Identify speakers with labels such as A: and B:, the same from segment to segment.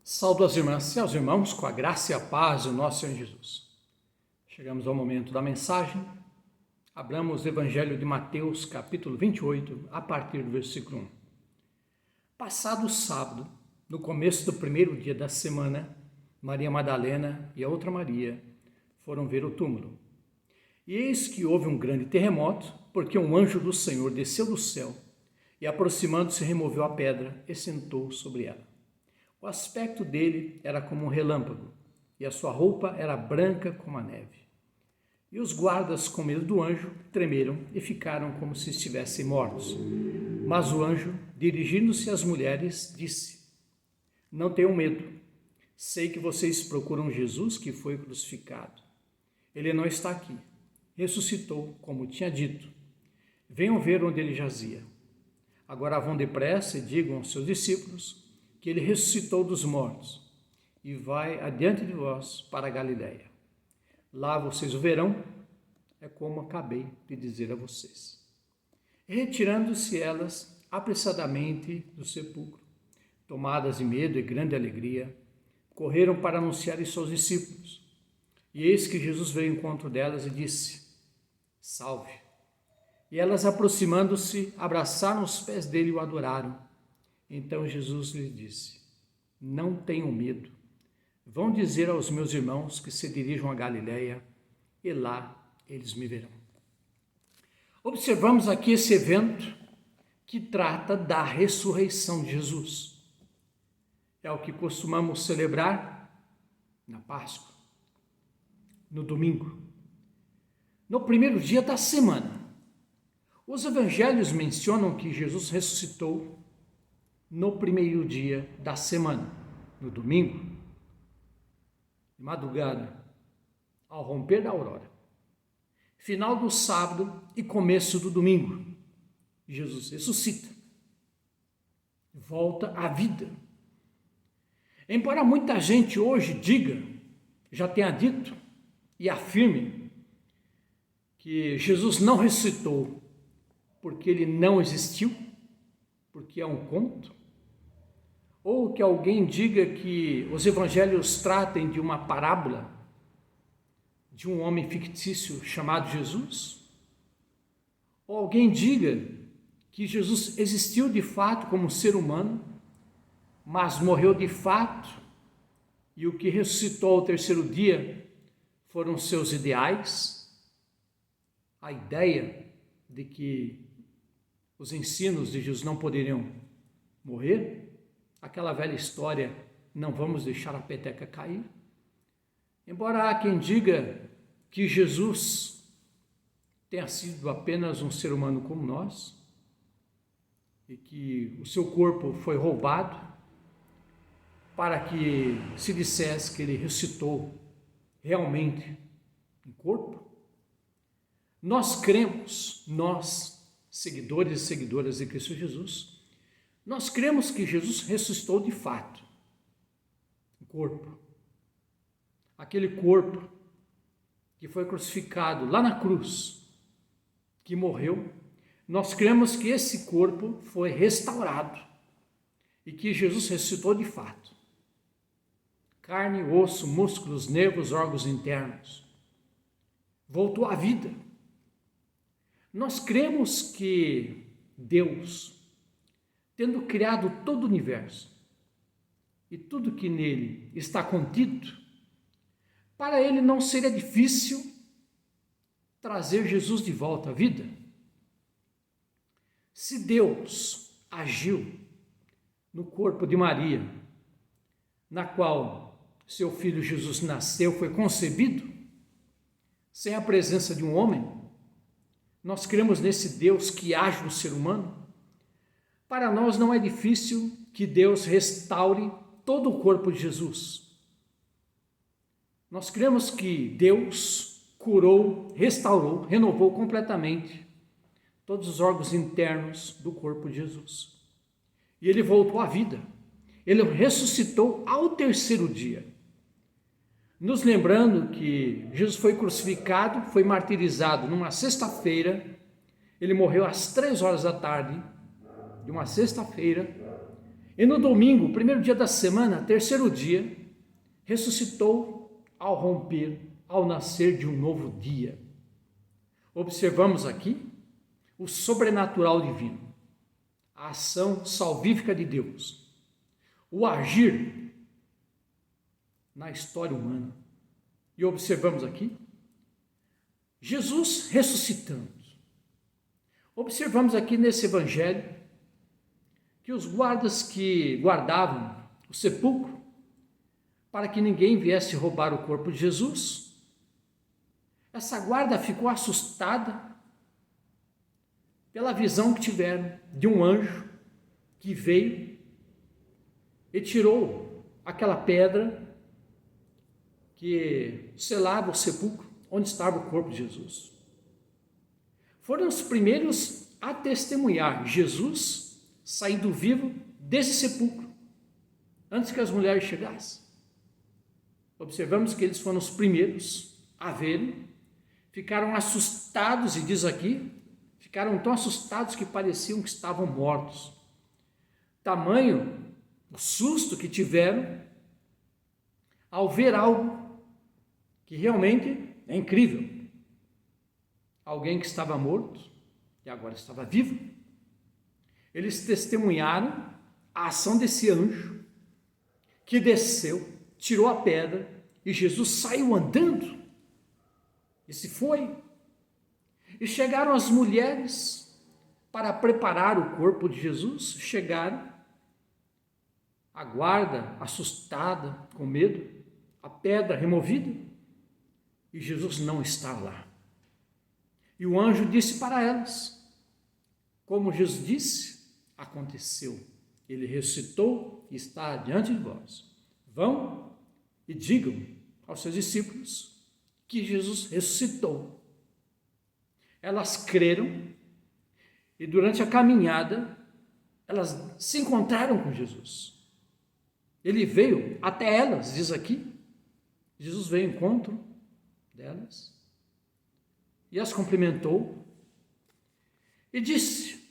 A: Saúdo as irmãs e aos irmãos com a graça e a paz do nosso Senhor Jesus. Chegamos ao momento da mensagem. Abramos o Evangelho de Mateus, capítulo 28, a partir do versículo 1. Passado o sábado, no começo do primeiro dia da semana, Maria Madalena e a outra Maria foram ver o túmulo. E eis que houve um grande terremoto, porque um anjo do Senhor desceu do céu e, aproximando-se, removeu a pedra e sentou sobre ela. O aspecto dele era como um relâmpago, e a sua roupa era branca como a neve. E os guardas, com medo do anjo, tremeram e ficaram como se estivessem mortos. Mas o anjo, dirigindo-se às mulheres, disse: Não tenham medo. Sei que vocês procuram Jesus que foi crucificado. Ele não está aqui. Ressuscitou, como tinha dito. Venham ver onde ele jazia. Agora vão depressa e digam aos seus discípulos que ele ressuscitou dos mortos e vai adiante de vós para a Galiléia. Lá vocês o verão, é como acabei de dizer a vocês. E retirando-se elas apressadamente do sepulcro, tomadas de medo e grande alegria, correram para anunciar isso aos discípulos. E eis que Jesus veio ao encontro delas e disse: Salve! E elas, aproximando-se, abraçaram os pés dele e o adoraram. Então Jesus lhe disse: Não tenham medo. Vão dizer aos meus irmãos que se dirijam a Galiléia, e lá eles me verão. Observamos aqui esse evento que trata da ressurreição de Jesus. É o que costumamos celebrar na Páscoa, no domingo, no primeiro dia da semana. Os evangelhos mencionam que Jesus ressuscitou no primeiro dia da semana, no domingo, de madrugada, ao romper da aurora, final do sábado e começo do domingo. Jesus ressuscita, volta à vida. Embora muita gente hoje diga, já tenha dito e afirme que Jesus não ressuscitou porque ele não existiu, porque é um conto, ou que alguém diga que os evangelhos tratem de uma parábola de um homem fictício chamado Jesus, ou alguém diga que Jesus existiu de fato como ser humano, mas morreu de fato, e o que ressuscitou ao terceiro dia foram seus ideais, a ideia de que os ensinos de Jesus não poderiam morrer, aquela velha história, não vamos deixar a peteca cair. Embora há quem diga que Jesus tenha sido apenas um ser humano como nós, e que o seu corpo foi roubado para que se dissesse que ele ressuscitou realmente em corpo, nós cremos, nós, seguidores e seguidoras de Cristo Jesus, nós cremos que Jesus ressuscitou de fato, o corpo, aquele corpo que foi crucificado lá na cruz, que morreu. Nós cremos que esse corpo foi restaurado e que Jesus ressuscitou de fato. Carne, osso, músculos, nervos, órgãos internos. Voltou à vida. Nós cremos que Deus, tendo criado todo o universo e tudo que nele está contido, para ele não seria difícil trazer Jesus de volta à vida. Se Deus agiu no corpo de Maria, na qual seu filho Jesus nasceu, foi concebido, sem a presença de um homem, nós cremos nesse Deus que age no ser humano. Para nós não é difícil que Deus restaure todo o corpo de Jesus. Nós cremos que Deus curou, restaurou, renovou completamente todos os órgãos internos do corpo de Jesus. E ele voltou à vida. Ele ressuscitou ao terceiro dia. Nos lembrando que Jesus foi crucificado, foi martirizado numa sexta-feira. Ele morreu às 3 horas da tarde de uma sexta-feira, E no domingo, primeiro dia da semana, terceiro dia, ressuscitou ao romper, ao nascer de um novo dia. Observamos aqui o sobrenatural divino, a ação salvífica de Deus, o agir na história humana. E observamos aqui Jesus ressuscitando. Observamos aqui nesse evangelho que os guardas que guardavam o sepulcro, para que ninguém viesse roubar o corpo de Jesus, essa guarda ficou assustada pela visão que tiveram de um anjo que veio e tirou aquela pedra que selava o sepulcro onde estava o corpo de Jesus. Foram os primeiros a testemunhar Jesus saindo vivo desse sepulcro, antes que as mulheres chegassem. Observamos que eles foram os primeiros a verem, ficaram assustados, e diz aqui, ficaram tão assustados que pareciam que estavam mortos. Tamanho o susto que tiveram ao ver algo que realmente é incrível. Alguém que estava morto e agora estava vivo. Eles testemunharam a ação desse anjo que desceu, tirou a pedra e Jesus saiu andando e se foi. E chegaram as mulheres para preparar o corpo de Jesus. Chegaram, a guarda assustada, com medo, a pedra removida, e Jesus não estava lá. E o anjo disse para elas, como Jesus disse, aconteceu. Ele ressuscitou e está diante de vós. Vão e digam aos seus discípulos que Jesus ressuscitou. Elas creram e durante a caminhada elas se encontraram com Jesus. Ele veio até elas, diz aqui. Jesus veio ao encontro delas e as cumprimentou e disse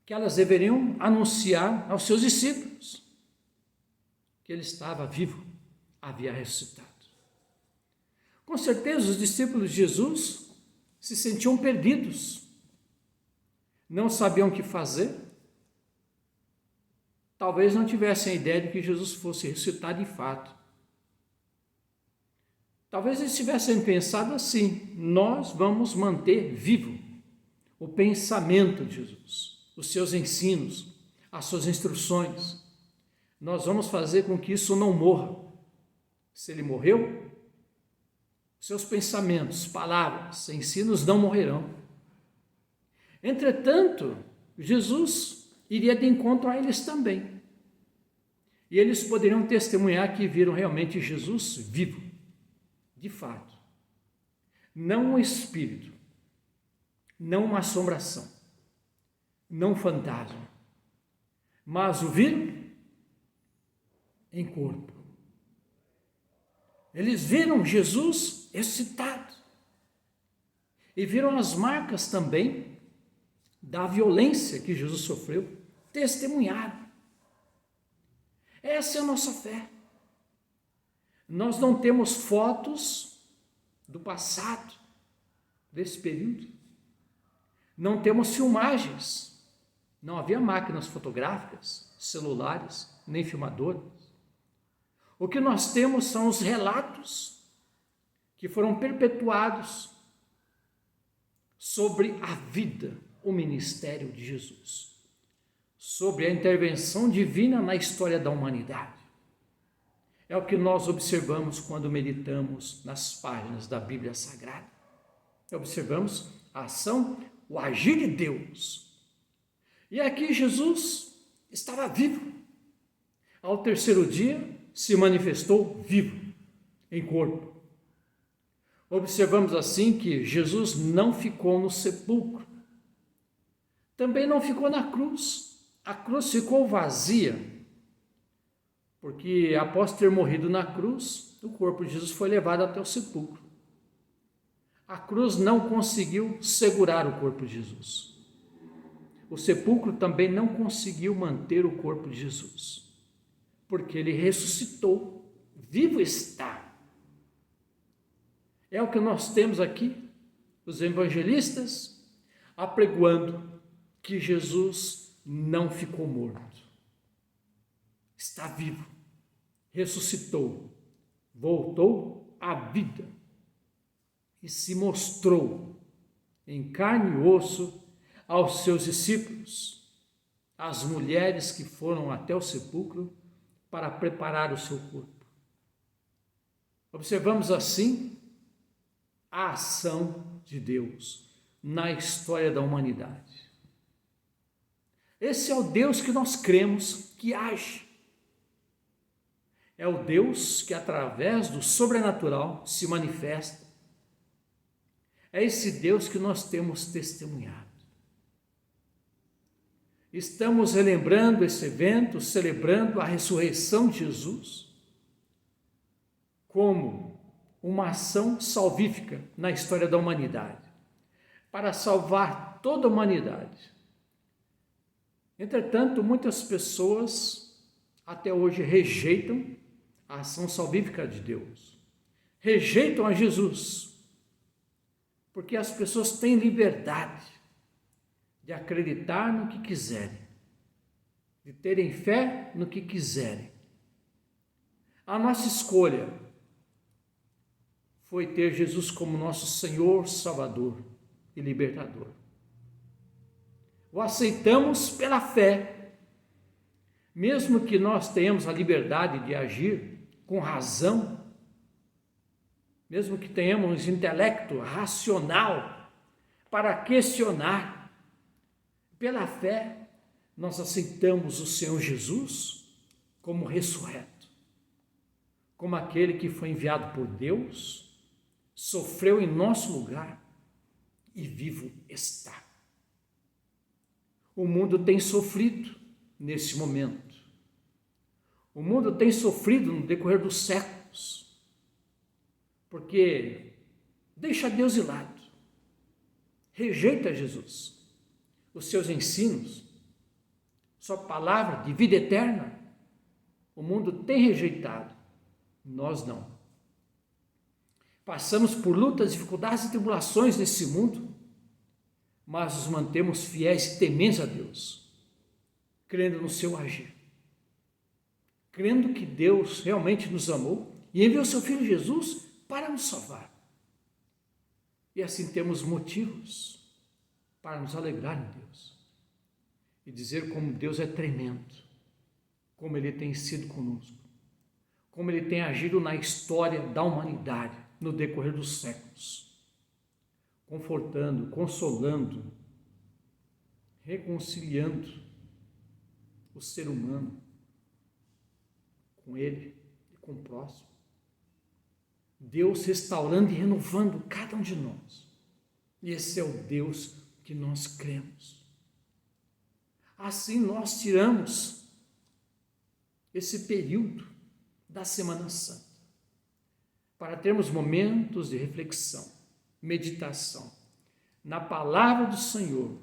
A: que elas deveriam anunciar aos seus discípulos que ele estava vivo, havia ressuscitado. Com certeza os discípulos de Jesus se sentiam perdidos, não sabiam o que fazer, talvez não tivessem a ideia de que Jesus fosse ressuscitar de fato. Talvez eles tivessem pensado assim: nós vamos manter vivo o pensamento de Jesus, os seus ensinos, as suas instruções. Nós vamos fazer com que isso não morra. Se ele morreu, seus pensamentos, palavras, ensinos não morrerão. Entretanto, Jesus iria de encontro a eles também. E eles poderiam testemunhar que viram realmente Jesus vivo, de fato. Não um espírito, não uma assombração, não um fantasma, mas o viram em corpo. Eles viram Jesus ressuscitado e viram as marcas também da violência que Jesus sofreu, testemunharam. Essa é a nossa fé. Nós não temos fotos do passado, desse período. Não temos filmagens. Não havia máquinas fotográficas, celulares, nem filmadores. O que nós temos são os relatos que foram perpetuados sobre a vida, o ministério de Jesus, sobre a intervenção divina na história da humanidade. É o que nós observamos quando meditamos nas páginas da Bíblia Sagrada. Observamos a ação, o agir de Deus. E aqui Jesus estava vivo. Ao terceiro dia, se manifestou vivo, em corpo. Observamos assim que Jesus não ficou no sepulcro, também não ficou na cruz. A cruz ficou vazia, porque após ter morrido na cruz, o corpo de Jesus foi levado até o sepulcro. A cruz não conseguiu segurar o corpo de Jesus. o sepulcro também não conseguiu manter o corpo de Jesus, porque ele ressuscitou, vivo está. É o que nós temos aqui, os evangelistas apregoando que Jesus não ficou morto, está vivo, ressuscitou, voltou à vida e se mostrou em carne e osso aos seus discípulos, às mulheres que foram até o sepulcro para preparar o seu corpo. Observamos assim a ação de Deus na história da humanidade. Esse é o Deus que nós cremos que age. É o Deus que, através do sobrenatural, se manifesta. É esse Deus que nós temos testemunhado. Estamos relembrando esse evento, celebrando a ressurreição de Jesus, como uma ação salvífica na história da humanidade, para salvar toda a humanidade. Entretanto, muitas pessoas até hoje rejeitam a ação salvífica de Deus, rejeitam a Jesus, porque as pessoas têm liberdade de acreditar no que quiserem, de terem fé no que quiserem. A nossa escolha foi ter Jesus como nosso Senhor, Salvador e Libertador. O aceitamos pela fé, mesmo que nós tenhamos a liberdade de agir com razão, mesmo que tenhamos intelecto racional para questionar. Pela fé, nós aceitamos o Senhor Jesus como ressurreto, como aquele que foi enviado por Deus, sofreu em nosso lugar e vivo está. O mundo tem sofrido nesse momento. O mundo tem sofrido no decorrer dos séculos, porque deixa Deus de lado, rejeita Jesus, os seus ensinos, sua palavra de vida eterna. O mundo tem rejeitado, nós não. Passamos por lutas, dificuldades e tribulações nesse mundo, mas nos mantemos fiéis e tementes a Deus, crendo no seu agir, crendo que Deus realmente nos amou e enviou seu Filho Jesus para nos salvar. E assim temos motivos para nos alegrar em Deus e dizer como Deus é tremendo, como Ele tem sido conosco, como Ele tem agido na história da humanidade no decorrer dos séculos, confortando, consolando, reconciliando o ser humano com Ele e com o próximo. Deus restaurando e renovando cada um de nós. E esse é o Deus que nós cremos. Assim nós tiramos esse período da Semana Santa para termos momentos de reflexão, meditação na palavra do Senhor,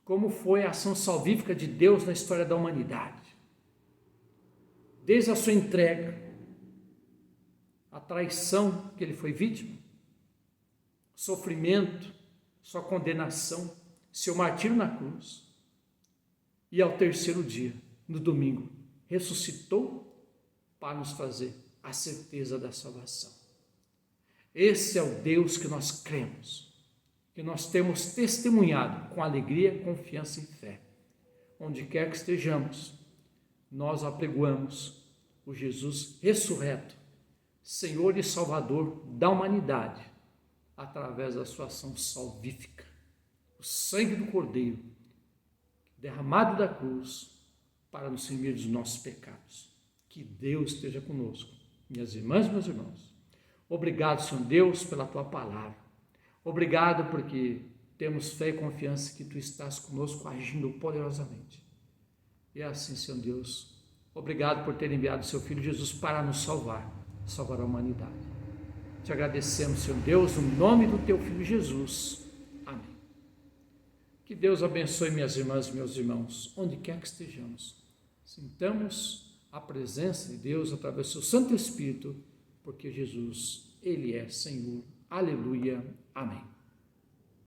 A: como foi a ação salvífica de Deus na história da humanidade, desde a sua entrega, a traição que ele foi vítima, sofrimento, sua condenação, seu martírio na cruz, e ao terceiro dia, no domingo, ressuscitou para nos fazer a certeza da salvação. Esse é o Deus que nós cremos, que nós temos testemunhado com alegria, confiança e fé. Onde quer que estejamos, nós apregoamos o Jesus ressurreto, Senhor e Salvador da humanidade, através da sua ação salvífica, o sangue do Cordeiro, derramado da cruz, para nos remir dos nossos pecados. Que Deus esteja conosco. Minhas irmãs e meus irmãos, obrigado, Senhor Deus, pela Tua palavra. Obrigado porque temos fé e confiança que Tu estás conosco, agindo poderosamente. E é assim, Senhor Deus, obrigado por ter enviado Seu Filho Jesus para nos salvar a humanidade. Te agradecemos, Senhor Deus, no nome do Teu Filho Jesus. Amém. Que Que Deus abençoe minhas irmãs e meus irmãos, onde quer que estejamos. Sintamos a presença de Deus através do seu Santo Espírito, porque Jesus, Ele é Senhor. Aleluia. Amém.